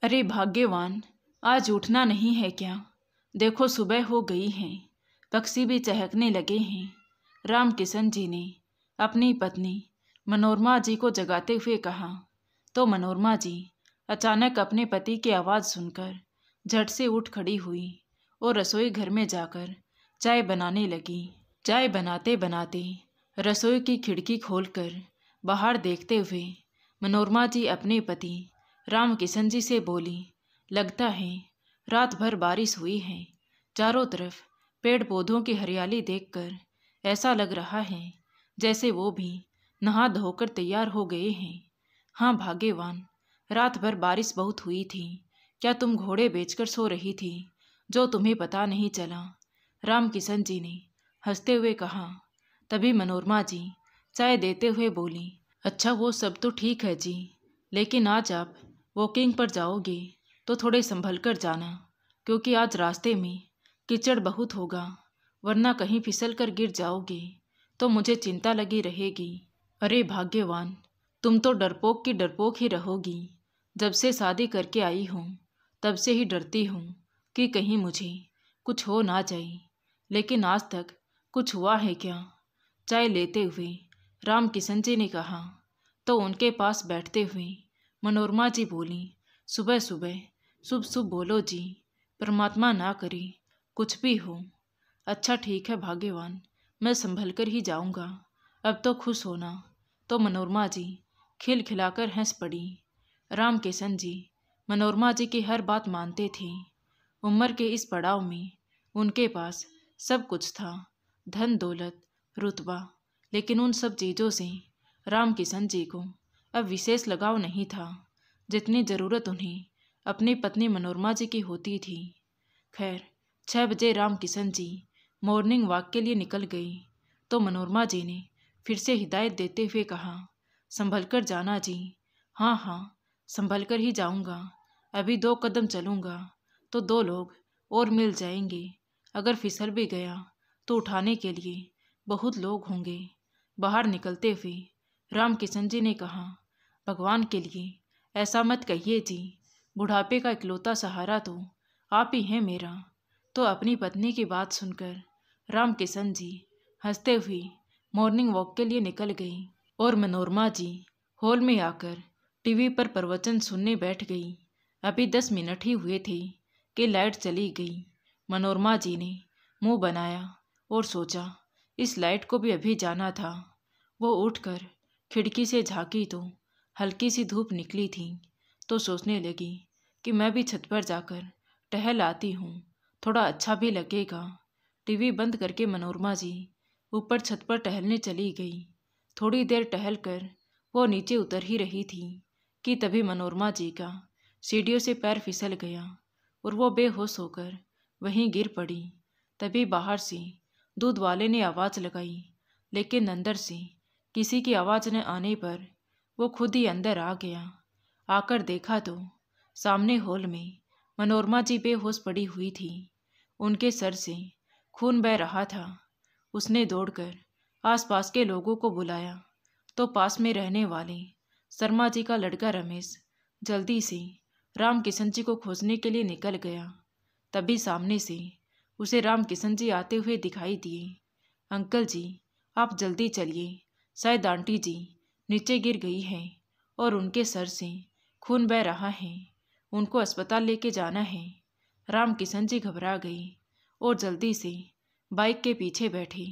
अरे भाग्यवान, आज उठना नहीं है क्या? देखो सुबह हो गई है, पक्षी भी चहकने लगे हैं। राम किशन जी ने अपनी पत्नी मनोरमा जी को जगाते हुए कहा तो मनोरमा जी अचानक अपने पति की आवाज़ सुनकर झट से उठ खड़ी हुई और रसोई घर में जाकर चाय बनाने लगी। चाय बनाते बनाते रसोई की खिड़की खोलकर बाहर देखते हुए मनोरमा जी अपने पति राम किशन जी से बोली, लगता है रात भर बारिश हुई है। चारों तरफ पेड़ पौधों की हरियाली देखकर ऐसा लग रहा है जैसे वो भी नहा धोकर तैयार हो गए हैं। हाँ भाग्यवान, रात भर बारिश बहुत हुई थी। क्या तुम घोड़े बेचकर सो रही थी जो तुम्हें पता नहीं चला? राम किशन जी ने हंसते हुए कहा। तभी मनोरमा जी चाय देते हुए बोली, अच्छा वो सब तो ठीक है जी, लेकिन आज आप वॉकिंग पर जाओगे तो थोड़े संभल कर जाना, क्योंकि आज रास्ते में कीचड़ बहुत होगा, वरना कहीं फिसल कर गिर जाओगे तो मुझे चिंता लगी रहेगी। अरे भाग्यवान, तुम तो डरपोक की डरपोक ही रहोगी। जब से शादी करके आई हूँ तब से ही डरती हूँ कि कहीं मुझे कुछ हो ना जाए, लेकिन आज तक कुछ हुआ है क्या? चाय लेते हुए राम किशन जी ने कहा तो उनके पास बैठते हुए मनोरमा जी बोली, सुबह सुबह शुभ शुभ बोलो जी, परमात्मा ना करे कुछ भी हो। अच्छा ठीक है भाग्यवान, मैं संभल कर ही जाऊंगा, अब तो खुश होना। तो मनोरमा जी खिलखिलाकर हंस पड़ी। राम किशन जी मनोरमा जी की हर बात मानते थे। उम्र के इस पड़ाव में उनके पास सब कुछ था, धन दौलत रुतबा, लेकिन उन सब चीज़ों से राम किशन जी को अब विशेष लगाव नहीं था जितनी ज़रूरत उन्हें अपनी पत्नी मनोरमा जी की होती थी। खैर 6 बजे राम किशन जी मॉर्निंग वॉक के लिए निकल गई तो मनोरमा जी ने फिर से हिदायत देते हुए कहा, संभल कर जाना जी। हाँ हाँ, संभल कर ही जाऊंगा, अभी 2 कदम चलूंगा तो 2 लोग और मिल जाएंगे, अगर फिसल भी गया तो उठाने के लिए बहुत लोग होंगे। बाहर निकलते हुए राम किशन जी ने कहा, भगवान के लिए ऐसा मत कहिए जी, बुढ़ापे का इकलौता सहारा तो आप ही हैं मेरा। तो अपनी पत्नी की बात सुनकर राम किशन जी हंसते हुए मॉर्निंग वॉक के लिए निकल गई और मनोरमा जी हॉल में आकर टीवी पर प्रवचन सुनने बैठ गई। अभी 10 मिनट ही हुए थे कि लाइट चली गई। मनोरमा जी ने मुंह बनाया और सोचा इस लाइट को भी अभी जाना था। वो उठकर खिड़की से झांकी तो हल्की सी धूप निकली थी, तो सोचने लगी कि मैं भी छत पर जाकर टहल आती हूँ, थोड़ा अच्छा भी लगेगा। टीवी बंद करके मनोरमा जी ऊपर छत पर टहलने चली गई। थोड़ी देर टहल कर वो नीचे उतर ही रही थी कि तभी मनोरमा जी का सीढ़ियों से पैर फिसल गया और वो बेहोश होकर वहीं गिर पड़ी। तभी बाहर से दूध वाले ने आवाज़ लगाई, लेकिन अंदर से किसी की आवाज़ न आने पर वो खुद ही अंदर आ गया। आकर देखा तो सामने हॉल में मनोरमा जी बेहोश पड़ी हुई थी, उनके सर से खून बह रहा था। उसने दौड़कर आसपास के लोगों को बुलाया तो पास में रहने वाले शर्मा जी का लड़का रमेश जल्दी से राम किशन जी को खोजने के लिए निकल गया। तभी सामने से उसे राम किशन जी आते हुए दिखाई दिए। अंकल जी, आप जल्दी चलिए, शायद आंटी जी नीचे गिर गई हैं और उनके सर से खून बह रहा है, उनको अस्पताल लेके जाना है। राम किशन जी घबरा गई और जल्दी से बाइक के पीछे बैठे।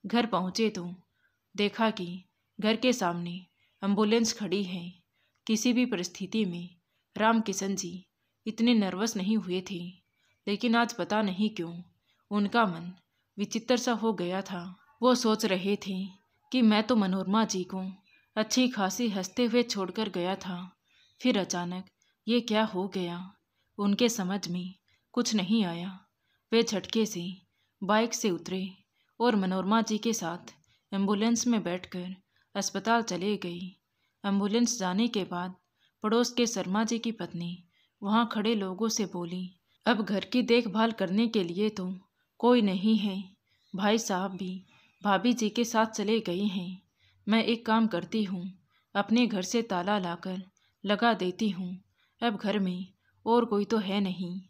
घर पहुँचे तो देखा कि घर के सामने एम्बुलेंस खड़ी है। किसी भी परिस्थिति में राम किशन जी इतने नर्वस नहीं हुए थे, लेकिन आज पता नहीं क्यों उनका मन विचित्र सा हो गया था। वो सोच रहे थे कि मैं तो मनोरमा जी को अच्छी खासी हंसते हुए छोड़कर गया था, फिर अचानक ये क्या हो गया, उनके समझ में कुछ नहीं आया। वे झटके से बाइक से उतरे और मनोरमा जी के साथ एम्बुलेंस में बैठकर अस्पताल चले गई। एम्बुलेंस जाने के बाद पड़ोस के शर्मा जी की पत्नी वहाँ खड़े लोगों से बोली, अब घर की देखभाल करने के लिए तो कोई नहीं है, भाई साहब भी भाभी जी के साथ चले गए हैं। मैं एक काम करती हूँ, अपने घर से ताला लाकर लगा देती हूँ, अब घर में और कोई तो है नहीं।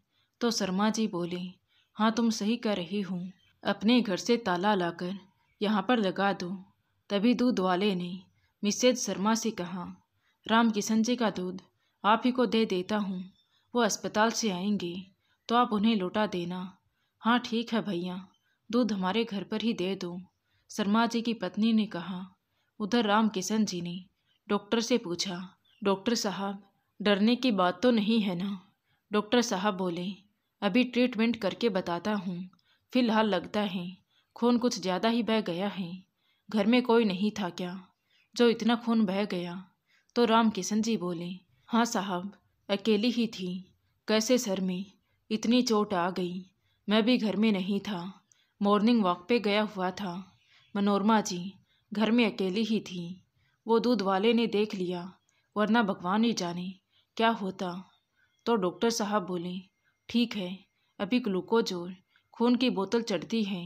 तो शर्मा जी बोले, हाँ तुम सही कह रही हूँ, अपने घर से ताला लाकर यहाँ पर लगा दो। तभी दूध वाले ने मिसेज शर्मा से कहा, राम किशन जी का दूध आप ही को दे देता हूँ, वो अस्पताल से आएंगे तो आप उन्हें लौटा देना। हाँ ठीक है भैया, दूध हमारे घर पर ही दे दो, शर्मा जी की पत्नी ने कहा। उधर राम किशन जी ने डॉक्टर से पूछा, डॉक्टर साहब डरने की बात तो नहीं है ना? डॉक्टर साहब बोले, अभी ट्रीटमेंट करके बताता हूँ, फिलहाल लगता है खून कुछ ज़्यादा ही बह गया है। घर में कोई नहीं था क्या जो इतना खून बह गया? तो राम किशन जी बोले, हाँ साहब अकेली ही थी। कैसे सर में इतनी चोट आ गई? मैं भी घर में नहीं था, मॉर्निंग वॉक पे गया हुआ था। मनोरमा जी घर में अकेली ही थी। वो दूध वाले ने देख लिया, वरना भगवान ही जाने क्या होता। तो डॉक्टर साहब बोले, ठीक है अभी ग्लूकोज और खून की बोतल चढ़ती है,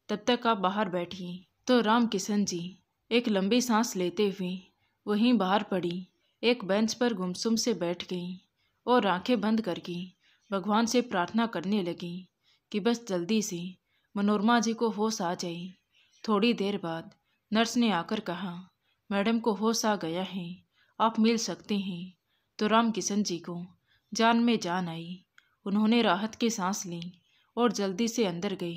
तब तक आप बाहर बैठिए। तो राम किशन जी एक लंबी सांस लेते हुए वहीं बाहर पड़ी एक बेंच पर गुमसुम से बैठ गई और आंखें बंद करके भगवान से प्रार्थना करने लगी कि बस जल्दी से मनोरमा जी को होश आ जाए। थोड़ी देर बाद नर्स ने आकर कहा, मैडम को होश आ गया है, आप मिल सकते हैं। तो राम किशन जी को जान में जान आई। उन्होंने राहत की सांस ली और जल्दी से अंदर गए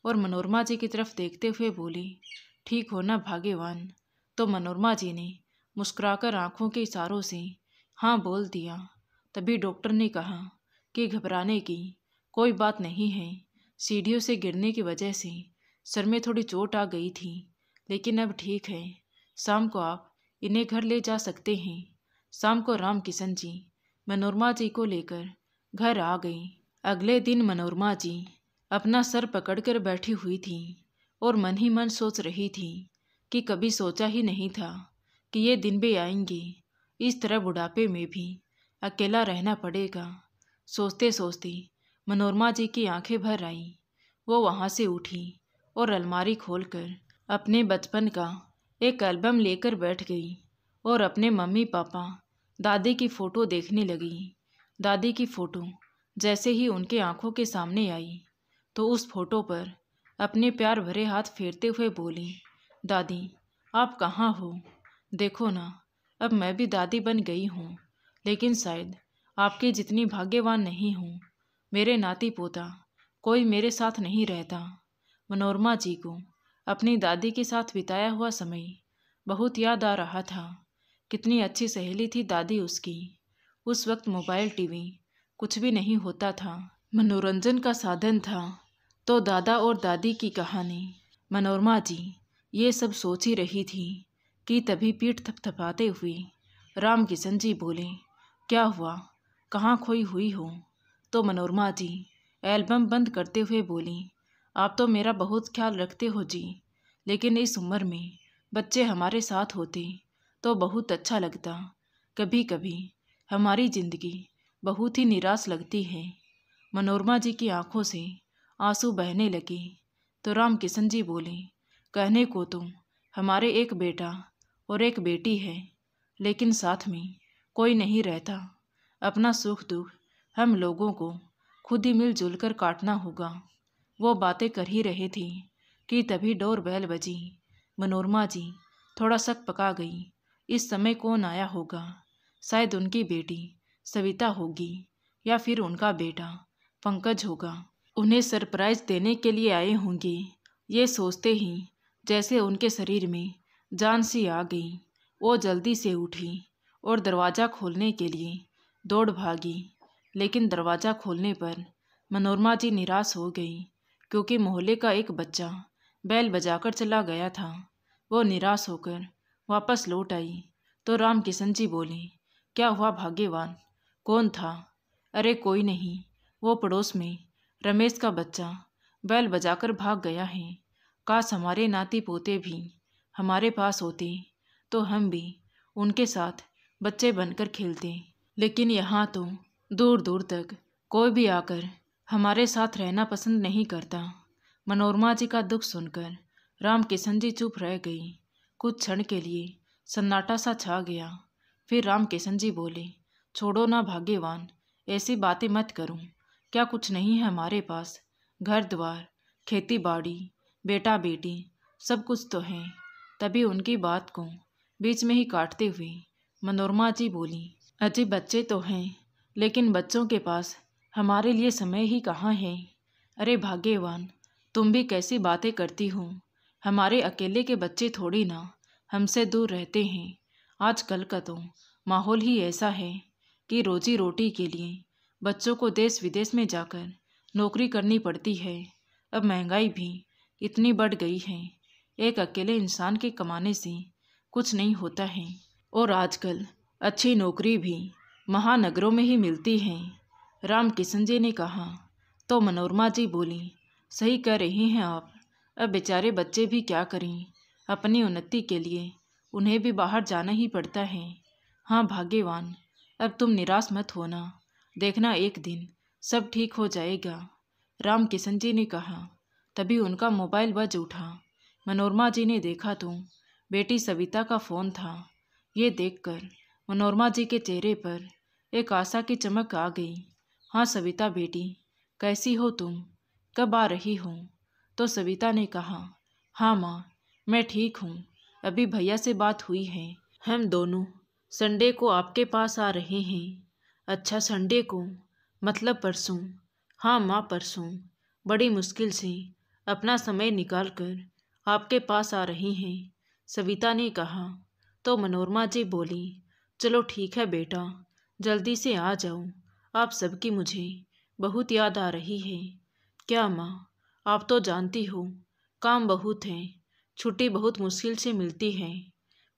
और मनोरमा जी की तरफ देखते हुए बोली, ठीक हो ना भाग्यवान? तो मनोरमा जी ने मुस्कुराकर आंखों के इशारों से हाँ बोल दिया। तभी डॉक्टर ने कहा कि घबराने की कोई बात नहीं है, सीढ़ियों से गिरने की वजह से सर में थोड़ी चोट आ गई थी, लेकिन अब ठीक है, शाम को आप इन्हें घर ले जा सकते हैं। शाम को राम किशन जी मनोरमा जी को लेकर घर आ गई। अगले दिन मनोरमा जी अपना सर पकड़कर बैठी हुई थी और मन ही मन सोच रही थी कि कभी सोचा ही नहीं था कि ये दिन भी आएंगे, इस तरह बुढ़ापे में भी अकेला रहना पड़ेगा। सोचते सोचते मनोरमा जी की आंखें भर आईं। वो वहाँ से उठी और अलमारी खोलकर अपने बचपन का एक एल्बम लेकर बैठ गई और अपने मम्मी पापा दादी की फ़ोटो देखने लगी। दादी की फ़ोटो जैसे ही उनके आंखों के सामने आई तो उस फोटो पर अपने प्यार भरे हाथ फेरते हुए बोली, दादी आप कहाँ हो? देखो ना, अब मैं भी दादी बन गई हूँ, लेकिन शायद आपकी जितनी भाग्यवान नहीं हूँ। मेरे नाती पोता कोई मेरे साथ नहीं रहता। मनोरमा जी को अपनी दादी के साथ बिताया हुआ समय बहुत याद आ रहा था। कितनी अच्छी सहेली थी दादी उसकी। उस वक्त मोबाइल टीवी कुछ भी नहीं होता था, मनोरंजन का साधन था तो दादा और दादी की कहानी। मनोरमा जी ये सब सोच ही रही थी कि तभी पीठ थपथपाते हुए राम किशन जी बोले, क्या हुआ, कहाँ खोई हुई हो? तो मनोरमा जी एल्बम बंद करते हुए बोली, आप तो मेरा बहुत ख्याल रखते हो जी, लेकिन इस उम्र में बच्चे हमारे साथ होते तो बहुत अच्छा लगता। कभी कभी हमारी ज़िंदगी बहुत ही निराश लगती है। मनोरमा जी की आंखों से आंसू बहने लगे तो राम किशन जी बोले, कहने को तो हमारे एक बेटा और एक बेटी है, लेकिन साथ में कोई नहीं रहता। अपना सुख दुख हम लोगों को खुद ही मिलजुल कर काटना होगा। वो बातें कर ही रहे थे कि तभी डोर बेल बजी। मनोरमा जी थोड़ा शक पका गई, इस समय कौन आया होगा? शायद उनकी बेटी सविता होगी या फिर उनका बेटा पंकज होगा। उन्हें सरप्राइज देने के लिए आए होंगे। ये सोचते ही जैसे उनके शरीर में जान सी आ गई। वो जल्दी से उठी और दरवाज़ा खोलने के लिए दौड़ भागी, लेकिन दरवाज़ा खोलने पर मनोरमा जी निराश हो गई क्योंकि मोहल्ले का एक बच्चा बैल बजाकर चला गया था। वो निराश होकर वापस लौट आई तो राम किशन जी बोले, क्या हुआ भाग्यवान, कौन था? अरे कोई नहीं, वो पड़ोस में रमेश का बच्चा बैल बजाकर भाग गया है। काश हमारे नाती पोते भी हमारे पास होते तो हम भी उनके साथ बच्चे बनकर खेलते, लेकिन यहाँ तो दूर दूर तक कोई भी आकर हमारे साथ रहना पसंद नहीं करता। मनोरमा जी का दुख सुनकर राम किशन जी चुप रह गई। कुछ क्षण के लिए सन्नाटा सा छा गया। फिर राम किशन जी बोले, छोड़ो ना भाग्यवान, ऐसी बातें मत करो। क्या कुछ नहीं है हमारे पास? घर द्वार, खेती बाड़ी, बेटा बेटी, सब कुछ तो है। तभी उनकी बात को बीच में ही काटते हुए मनोरमा जी बोली, अजी बच्चे तो हैं, लेकिन बच्चों के पास हमारे लिए समय ही कहाँ है। अरे भाग्यवान, तुम भी कैसी बातें करती हो। हमारे अकेले के बच्चे थोड़ी ना हमसे दूर रहते हैं। आजकल का तो माहौल ही ऐसा है कि रोजी रोटी के लिए बच्चों को देश विदेश में जाकर नौकरी करनी पड़ती है। अब महंगाई भी इतनी बढ़ गई है, एक अकेले इंसान के कमाने से कुछ नहीं होता है। और आजकल अच्छी नौकरी भी महानगरों में ही मिलती है। राम किशन जी ने कहा। तो मनोरमा जी बोली, सही कह रही हैं आप। अब बेचारे बच्चे भी क्या करें, अपनी उन्नति के लिए उन्हें भी बाहर जाना ही पड़ता है। हाँ भाग्यवान, अब तुम निराश मत होना, देखना एक दिन सब ठीक हो जाएगा, राम किशन जी ने कहा। तभी उनका मोबाइल बज उठा। मनोरमा जी ने देखा तो बेटी सविता का फ़ोन था। ये देखकर मनोरमा जी के चेहरे पर एक आशा की चमक आ गई। हाँ सविता बेटी, कैसी हो तुम, कब आ रही हो? तो सविता ने कहा, हाँ माँ, मैं ठीक हूँ, अभी भैया से बात हुई है, हम दोनों संडे को आपके पास आ रहे हैं। अच्छा संडे को, मतलब परसों? हाँ माँ परसों, बड़ी मुश्किल से अपना समय निकाल कर आपके पास आ रही हैं, सविता ने कहा। तो मनोरमा जी बोली, चलो ठीक है बेटा, जल्दी से आ जाओ, आप सबकी मुझे बहुत याद आ रही है। क्या माँ, आप तो जानती हो काम बहुत है, छुट्टी बहुत मुश्किल से मिलती है।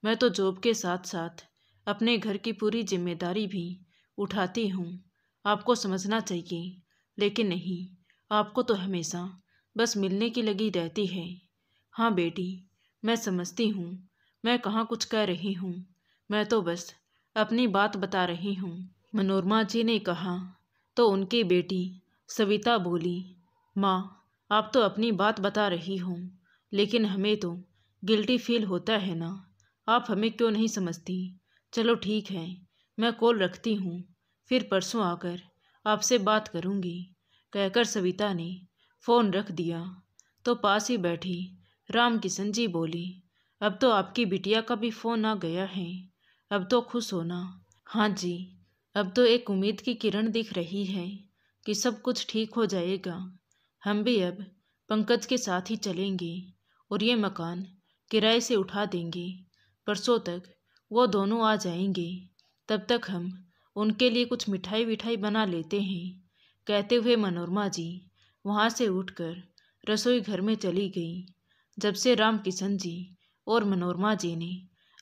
मैं तो जॉब के साथ साथ अपने घर की पूरी जिम्मेदारी भी उठाती हूँ, आपको समझना चाहिए। लेकिन नहीं, आपको तो हमेशा बस मिलने की लगी रहती है। हाँ बेटी, मैं समझती हूँ, मैं कहाँ कुछ कह रही हूँ, मैं तो बस अपनी बात बता रही हूँ, मनोरमा जी ने कहा। तो उनकी बेटी सविता बोली, माँ आप तो अपनी बात बता रही हो, लेकिन हमें तो गिल्टी फील होता है ना, आप हमें क्यों नहीं समझती। चलो ठीक है, मैं कॉल रखती हूँ, फिर परसों आकर आपसे बात करूँगी, कहकर सविता ने फ़ोन रख दिया। तो पास ही बैठी राम किशन जी बोली, अब तो आपकी बिटिया का भी फ़ोन आ गया है, अब तो खुश होना। हाँ जी, अब तो एक उम्मीद की किरण दिख रही है कि सब कुछ ठीक हो जाएगा। हम भी अब पंकज के साथ ही चलेंगे और ये मकान किराए से उठा देंगे। परसों तक वो दोनों आ जाएंगे, तब तक हम उनके लिए कुछ मिठाई विठाई बना लेते हैं, कहते हुए मनोरमा जी वहाँ से उठकर रसोई घर में चली गई। जब से राम किशन जी और मनोरमा जी ने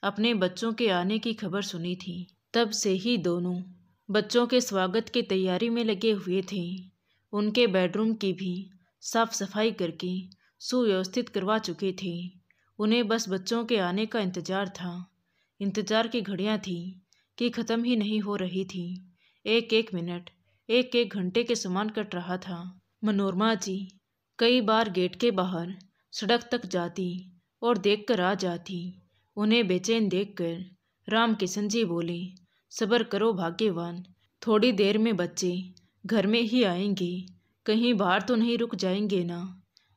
अपने बच्चों के आने की खबर सुनी थी, तब से ही दोनों बच्चों के स्वागत की तैयारी में लगे हुए थे। उनके बेडरूम की भी साफ सफाई करके सुव्यवस्थित करवा चुके थे। उन्हें बस बच्चों के आने का इंतज़ार था। इंतज़ार की घड़ियां थी कि ख़त्म ही नहीं हो रही थी। एक एक मिनट, एक एक घंटे के समान कट रहा था। मनोरमा जी कई बार गेट के बाहर सड़क तक जाती और देखकर आ जाती। उन्हें बेचैन देखकर राम किशन जी बोले, सब्र करो भाग्यवान, थोड़ी देर में बच्चे घर में ही आएंगे, कहीं बाहर तो नहीं रुक जाएंगे ना,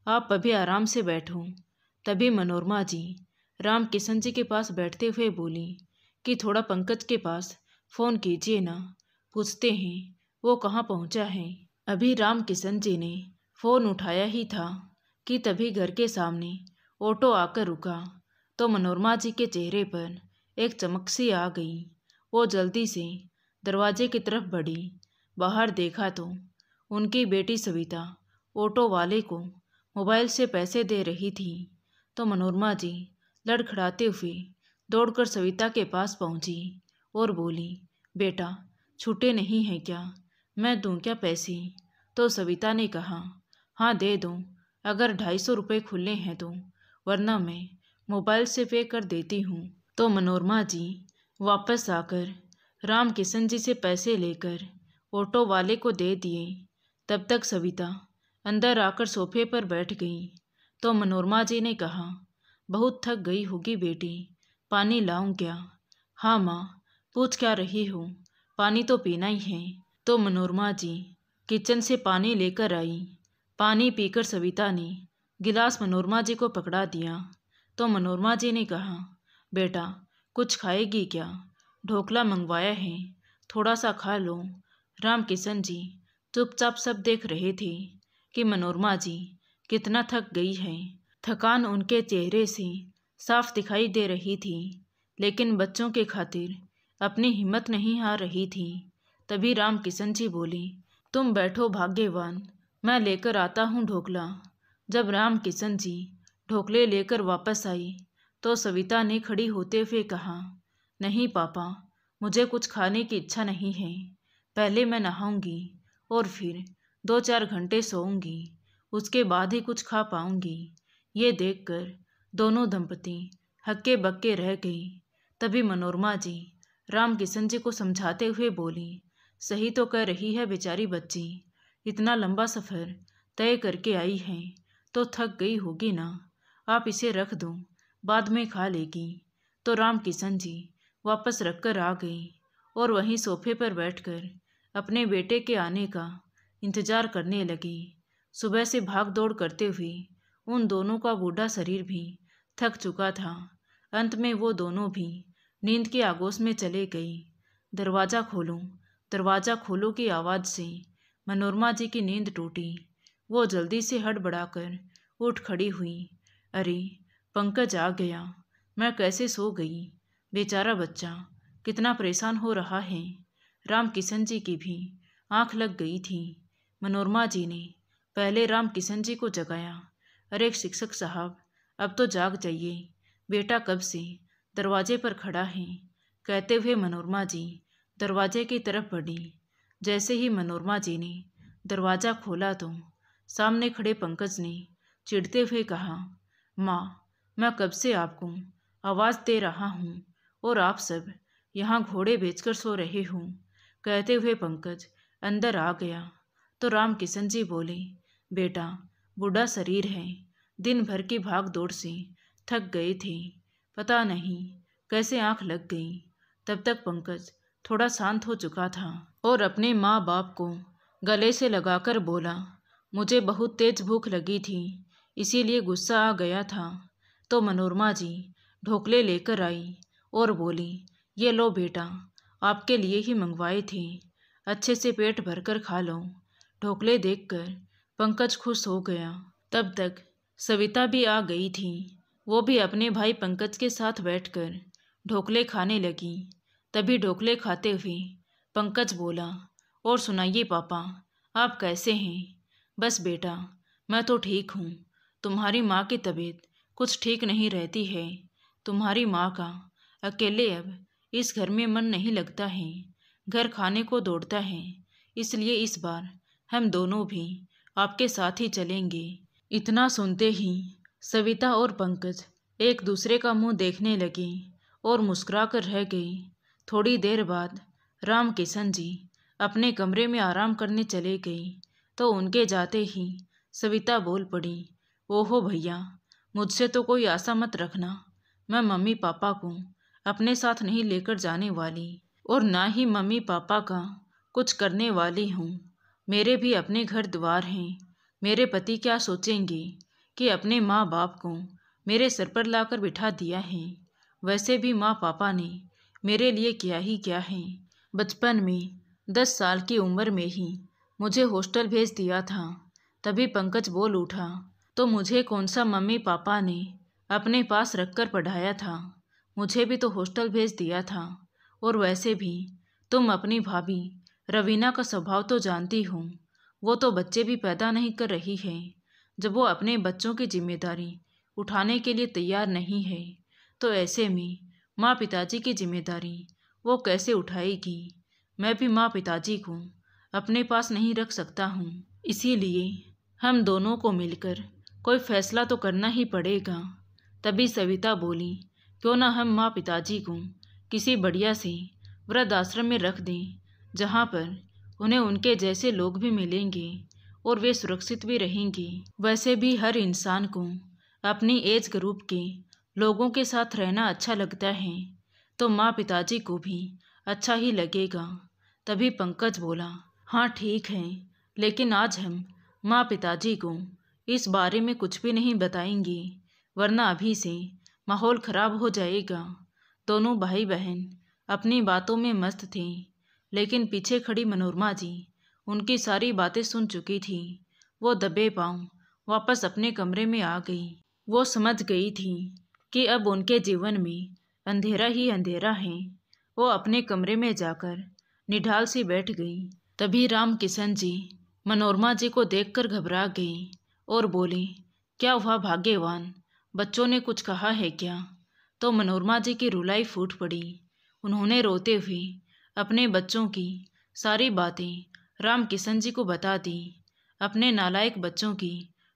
आप अभी आराम से बैठो। तभी मनोरमा जी राम किशन जी के पास बैठते हुए बोली कि थोड़ा पंकज के पास फ़ोन कीजिए ना, पूछते हैं वो कहाँ पहुँचा है। अभी राम किशन जी ने फ़ोन उठाया ही था कि तभी घर के सामने ऑटो आकर रुका। तो मनोरमा जी के चेहरे पर एक चमक सी आ गई। वो जल्दी से दरवाजे की तरफ बढ़ी। बाहर देखा तो उनकी बेटी सविता ऑटो वाले को मोबाइल से पैसे दे रही थी। तो मनोरमा जी लड़खड़ाते हुए दौड़कर सविता के पास पहुंची और बोली, बेटा छूटे नहीं हैं क्या, मैं दूं क्या पैसे? तो सविता ने कहा, हाँ दे दो, अगर 250 रुपये खुले हैं तो, वरना मैं मोबाइल से पे कर देती हूँ। तो मनोरमा जी वापस आकर राम किशन जी से पैसे लेकर ऑटो वाले को दे दिए। तब तक सविता अंदर आकर सोफे पर बैठ गई। तो मनोरमा जी ने कहा, बहुत थक गई होगी बेटी, पानी लाऊं क्या? हाँ माँ, पूछ क्या रही हो, पानी तो पीना ही है, तो मनोरमा जी किचन से पानी लेकर आई। पानी पीकर सविता ने गिलास मनोरमा जी को पकड़ा दिया। तो मनोरमा जी ने कहा, बेटा कुछ खाएगी क्या? ढोकला मंगवाया है, थोड़ा सा खा लो। रामकिशन जी चुपचाप सब देख रहे थे कि मनोरमा जी कितना थक गई है। थकान उनके चेहरे से साफ दिखाई दे रही थी, लेकिन बच्चों के खातिर अपनी हिम्मत नहीं हार रही थी। तभी रामकिशन जी बोले, तुम बैठो भाग्यवान, मैं लेकर आता हूँ ढोकला। जब रामकिशन जी ढोकले लेकर वापस आई तो सविता ने खड़ी होते हुए कहा, नहीं पापा, मुझे कुछ खाने की इच्छा नहीं है। पहले मैं नहाऊंगी और फिर 2-4 घंटे सोऊंगी, उसके बाद ही कुछ खा पाऊंगी। ये देखकर दोनों दंपति हक्के बक्के रह गई। तभी मनोरमा जी रामकिशन जी को समझाते हुए बोली, सही तो कह रही है बेचारी बच्ची, इतना लंबा सफ़र तय करके आई है तो थक गई होगी ना, आप इसे रख दो, बाद में खा लेगी। तो रामकिशन जी वापस रख कर आ गई और वहीं सोफे पर बैठकर अपने बेटे के आने का इंतज़ार करने लगी। सुबह से भाग दौड़ करते हुए उन दोनों का बूढ़ा शरीर भी थक चुका था। अंत में वो दोनों भी नींद के आगोश में चले गई। दरवाज़ा खोलो की आवाज़ से मनोरमा जी की नींद टूटी। वो जल्दी से हड़बड़ाकर उठ खड़ी हुई। अरे पंकज आ गया, मैं कैसे सो गई, बेचारा बच्चा कितना परेशान हो रहा है। रामकिशन जी की भी आंख लग गई थी। मनोरमा जी ने पहले रामकिशन जी को जगाया। अरे शिक्षक साहब, अब तो जाग जाइए, बेटा कब से दरवाजे पर खड़ा है। कहते हुए मनोरमा जी दरवाजे की तरफ बढ़ी। जैसे ही मनोरमा जी ने दरवाज़ा खोला तो सामने खड़े पंकज ने चिढ़ते हुए कहा, माँ, मैं कब से आपको आवाज़ दे रहा हूँ और आप सब यहाँ घोड़े बेचकर सो रहे हो। कहते हुए पंकज अंदर आ गया तो रामकिशन जी बोले, बेटा बूढ़ा शरीर है, दिन भर की भाग दौड़ से थक गए थे, पता नहीं कैसे आंख लग गई। तब तक पंकज थोड़ा शांत हो चुका था और अपने माँ बाप को गले से लगाकर बोला, मुझे बहुत तेज भूख लगी थी, इसीलिए गुस्सा आ गया था। तो मनोरमा जी ढोकले लेकर आई और बोली, ये लो बेटा, आपके लिए ही मंगवाए थे, अच्छे से पेट भरकर खा लो। ढोकले देखकर पंकज खुश हो गया। तब तक सविता भी आ गई थी। वो भी अपने भाई पंकज के साथ बैठकर ढोकले खाने लगी। तभी ढोकले खाते हुए पंकज बोला, और सुनाइए पापा, आप कैसे हैं? बस बेटा, मैं तो ठीक हूँ। तुम्हारी माँ की तबीयत कुछ ठीक नहीं रहती है। तुम्हारी माँ का अकेले अब इस घर में मन नहीं लगता है, घर खाने को दौड़ता है, इसलिए इस बार हम दोनों भी आपके साथ ही चलेंगे। इतना सुनते ही सविता और पंकज एक दूसरे का मुंह देखने लगे और मुस्कुराकर रह गए। थोड़ी देर बाद रामकिशन जी अपने कमरे में आराम करने चले गए तो उनके जाते ही सविता बोल पड़ी, ओहो भैया, मुझसे तो कोई आशा मत रखना। मैं मम्मी पापा को अपने साथ नहीं लेकर जाने वाली और ना ही मम्मी पापा का कुछ करने वाली हूँ। मेरे भी अपने घर द्वार हैं। मेरे पति क्या सोचेंगे कि अपने माँ बाप को मेरे सर पर लाकर बिठा दिया है। वैसे भी माँ पापा ने मेरे लिए किया ही क्या है। बचपन में 10 साल की उम्र में ही मुझे हॉस्टल भेज दिया था। तभी पंकज बोल उठा, तो मुझे कौन सा मम्मी पापा ने अपने पास रखकर पढ़ाया था, मुझे भी तो हॉस्टल भेज दिया था। और वैसे भी तुम अपनी भाभी रवीना का स्वभाव तो जानती हो, वो तो बच्चे भी पैदा नहीं कर रही है। जब वो अपने बच्चों की जिम्मेदारी उठाने के लिए तैयार नहीं है तो ऐसे में माँ पिताजी की जिम्मेदारी वो कैसे उठाएगी। मैं भी माँ पिताजी को अपने पास नहीं रख सकता हूँ, इसीलिए हम दोनों को मिलकर कोई फैसला तो करना ही पड़ेगा। तभी सविता बोली, क्यों ना हम माँ पिताजी को किसी बढ़िया से वृद्धाश्रम में रख दें, जहाँ पर उन्हें उनके जैसे लोग भी मिलेंगे और वे सुरक्षित भी रहेंगे। वैसे भी हर इंसान को अपनी एज ग्रुप के लोगों के साथ रहना अच्छा लगता है, तो माँ पिताजी को भी अच्छा ही लगेगा। तभी पंकज बोला, हाँ ठीक है, लेकिन आज हम माँ पिताजी को इस बारे में कुछ भी नहीं बताएंगे, वरना अभी से माहौल खराब हो जाएगा। दोनों भाई बहन अपनी बातों में मस्त थे, लेकिन पीछे खड़ी मनोरमा जी उनकी सारी बातें सुन चुकी थी। वो दबे पांव वापस अपने कमरे में आ गई। वो समझ गई थी कि अब उनके जीवन में अंधेरा ही अंधेरा है। वो अपने कमरे में जाकर निढाल सी बैठ गई। तभी राम किशन जी मनोरमा जी को देखकर घबरा गए और बोले, क्या हुआ भाग्यवान, बच्चों ने कुछ कहा है क्या? तो मनोरमा जी की रुलाई फूट पड़ी। उन्होंने रोते हुए अपने बच्चों की सारी बातें राम किशन जी को बता दी। अपने नालायक बच्चों की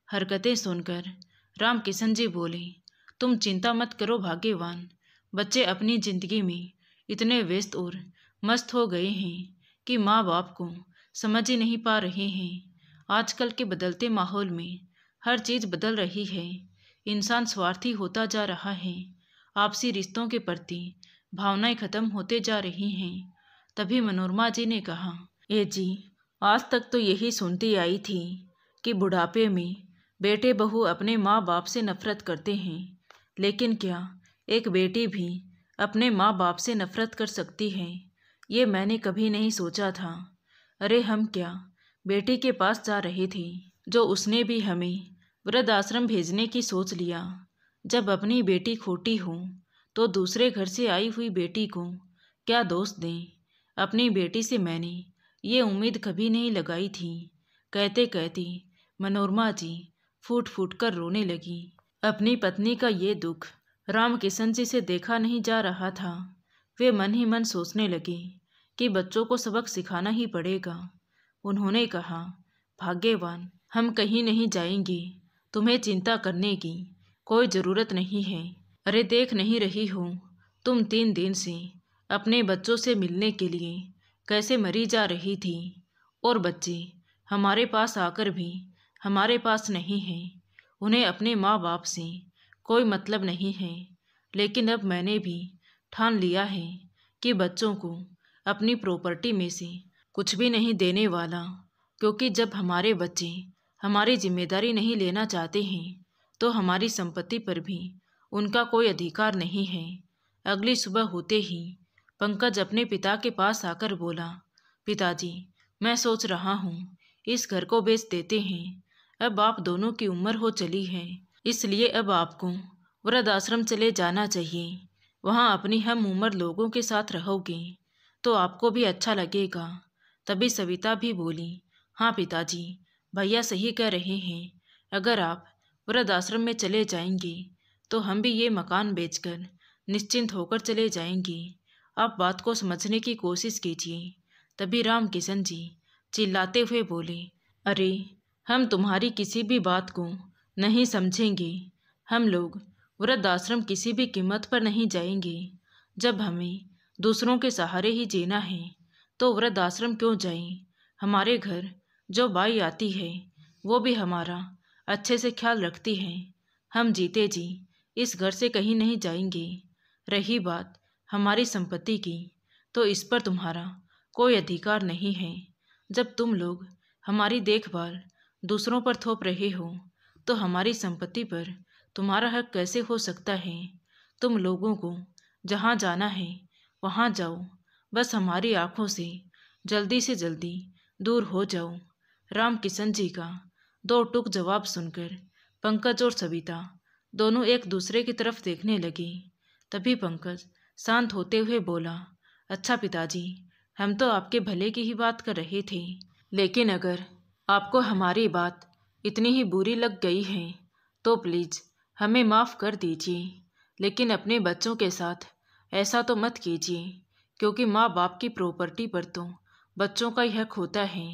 हरकतें सुनकर राम किशन जी बोले, तुम चिंता मत करो भाग्यवान, बच्चे अपनी जिंदगी में इतने व्यस्त और मस्त हो गए हैं कि माँ बाप को समझ ही नहीं पा रहे हैं। आजकल के बदलते माहौल में हर चीज़ बदल रही है। इंसान स्वार्थी होता जा रहा है। आपसी रिश्तों के प्रति भावनाएं खत्म होते जा रही हैं। तभी मनोरमा जी ने कहा, ए जी, आज तक तो यही सुनती आई थी कि बुढ़ापे में बेटे बहू अपने माँ बाप से नफरत करते हैं, लेकिन क्या एक बेटी भी अपने माँ बाप से नफरत कर सकती है? ये मैंने कभी नहीं सोचा था। अरे हम क्या बेटी के पास जा रहे थे, जो उसने भी हमें वृद्धाश्रम भेजने की सोच लिया। जब अपनी बेटी खोटी हो तो दूसरे घर से आई हुई बेटी को क्या दोष दें? अपनी बेटी से मैंने ये उम्मीद कभी नहीं लगाई थी। कहते कहते मनोरमा जी फूट फूट कर रोने लगी। अपनी पत्नी का ये दुख राम किशन जी से देखा नहीं जा रहा था। वे मन ही मन सोचने लगे कि बच्चों को सबक सिखाना ही पड़ेगा। उन्होंने कहा, भाग्यवान, हम कहीं नहीं जाएंगे, तुम्हें चिंता करने की कोई ज़रूरत नहीं है। अरे देख नहीं रही हो, तुम 3 दिन से अपने बच्चों से मिलने के लिए कैसे मरी जा रही थी, और बच्चे हमारे पास आकर भी हमारे पास नहीं हैं। उन्हें अपने माँ बाप से कोई मतलब नहीं है। लेकिन अब मैंने भी ठान लिया है कि बच्चों को अपनी प्रॉपर्टी में से कुछ भी नहीं देने वाला, क्योंकि जब हमारे बच्चे हमारी जिम्मेदारी नहीं लेना चाहते हैं तो हमारी संपत्ति पर भी उनका कोई अधिकार नहीं है। अगली सुबह होते ही पंकज अपने पिता के पास आकर बोला, पिताजी, मैं सोच रहा हूँ इस घर को बेच देते हैं। अब आप दोनों की उम्र हो चली है, इसलिए अब आपको वृद्धाश्रम चले जाना चाहिए। वहाँ अपनी हम उम्र लोगों के साथ रहोगे तो आपको भी अच्छा लगेगा। तभी सविता भी बोली, हाँ पिताजी, भैया सही कह रहे हैं। अगर आप वृद्धाश्रम में चले जाएंगे तो हम भी ये मकान बेचकर निश्चिंत होकर चले जाएंगे। आप बात को समझने की कोशिश कीजिए। तभी राम किशन जी चिल्लाते हुए बोले, अरे हम तुम्हारी किसी भी बात को नहीं समझेंगे। हम लोग वृद्धाश्रम किसी भी कीमत पर नहीं जाएंगे। जब हमें दूसरों के सहारे ही जीना है तो वृद्धाश्रम क्यों जाएं? हमारे घर जो बाई आती है वो भी हमारा अच्छे से ख्याल रखती है। हम जीते जी इस घर से कहीं नहीं जाएंगे। रही बात हमारी संपत्ति की, तो इस पर तुम्हारा कोई अधिकार नहीं है। जब तुम लोग हमारी देखभाल दूसरों पर थोप रहे हो तो हमारी संपत्ति पर तुम्हारा हक कैसे हो सकता है? तुम लोगों को जहाँ जाना है वहाँ जाओ, बस हमारी आंखों से जल्दी दूर हो जाओ। राम किशन जी का दो टूक जवाब सुनकर पंकज और सविता दोनों एक दूसरे की तरफ देखने लगे। तभी पंकज शांत होते हुए बोला, अच्छा पिताजी, हम तो आपके भले की ही बात कर रहे थे, लेकिन अगर आपको हमारी बात इतनी ही बुरी लग गई है तो प्लीज़ हमें माफ़ कर दीजिए। लेकिन अपने बच्चों के साथ ऐसा तो मत कीजिए, क्योंकि माँ बाप की प्रॉपर्टी पर तो बच्चों का ही हक होता है।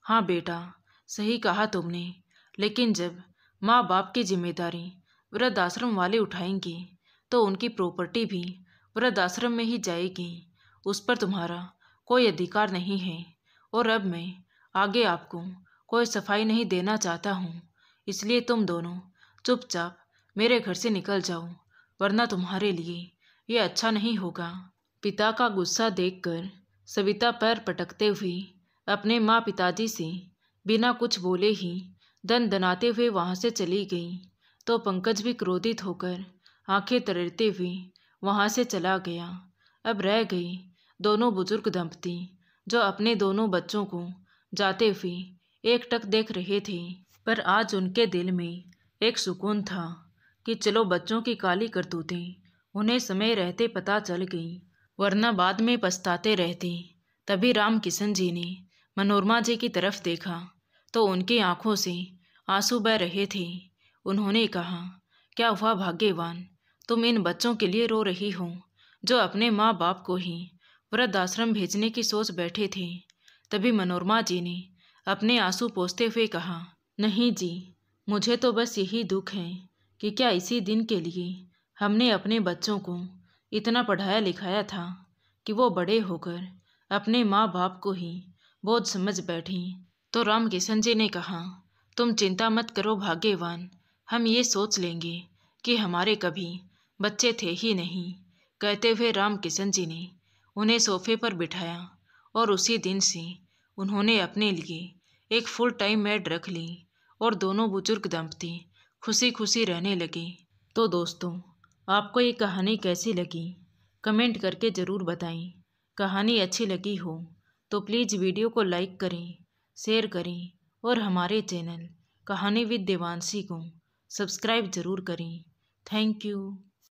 हाँ बेटा, सही कहा तुमने, लेकिन जब माँ बाप की जिम्मेदारी वृद्धाश्रम वाले उठाएंगे तो उनकी प्रॉपर्टी भी वृद्धाश्रम में ही जाएगी। उस पर तुम्हारा कोई अधिकार नहीं है। और अब मैं आगे आपको कोई सफाई नहीं देना चाहता हूँ, इसलिए तुम दोनों चुपचाप मेरे घर से निकल जाओ, वरना तुम्हारे लिए ये अच्छा नहीं होगा। पिता का गुस्सा देखकर सविता पैर पटकते हुए अपने माँ पिताजी से बिना कुछ बोले ही दनाते हुए वहाँ से चली गई तो पंकज भी क्रोधित होकर आंखें तरेरते हुए वहाँ से चला गया। अब रह गई दोनों बुजुर्ग दंपति जो अपने दोनों बच्चों को जाते हुए एकटक देख रहे थे। पर आज उनके दिल में एक सुकून था कि चलो बच्चों की काली करतूतें उन्हें समय रहते पता चल गई, वरना बाद में पछताते रहते। तभी राम किशन जी ने मनोरमा जी की तरफ देखा तो उनकी आंखों से आंसू बह रहे थे। उन्होंने कहा, क्या हुआ भाग्यवान, तुम इन बच्चों के लिए रो रही हो जो अपने माँ बाप को ही वृद्धाश्रम भेजने की सोच बैठे थे। तभी मनोरमा जी ने अपने आंसू पोंछते हुए कहा, नहीं जी, मुझे तो बस यही दुख है कि क्या इसी दिन के लिए हमने अपने बच्चों को इतना पढ़ाया लिखाया था कि वो बड़े होकर अपने माँ बाप को ही बोझ समझ बैठी। तो राम किशन जी ने कहा, तुम चिंता मत करो भाग्यवान, हम ये सोच लेंगे कि हमारे कभी बच्चे थे ही नहीं। कहते हुए राम किशन जी ने उन्हें सोफे पर बिठाया और उसी दिन से उन्होंने अपने लिए एक फुल टाइम मेड रख ली और दोनों बुजुर्ग दंपति खुशी खुशी रहने लगे। तो दोस्तों, आपको ये कहानी कैसी लगी कमेंट करके ज़रूर बताएं। कहानी अच्छी लगी हो तो प्लीज़ वीडियो को लाइक करें, शेयर करें और हमारे चैनल कहानी विद देवांशी को सब्सक्राइब ज़रूर करें। Thank you.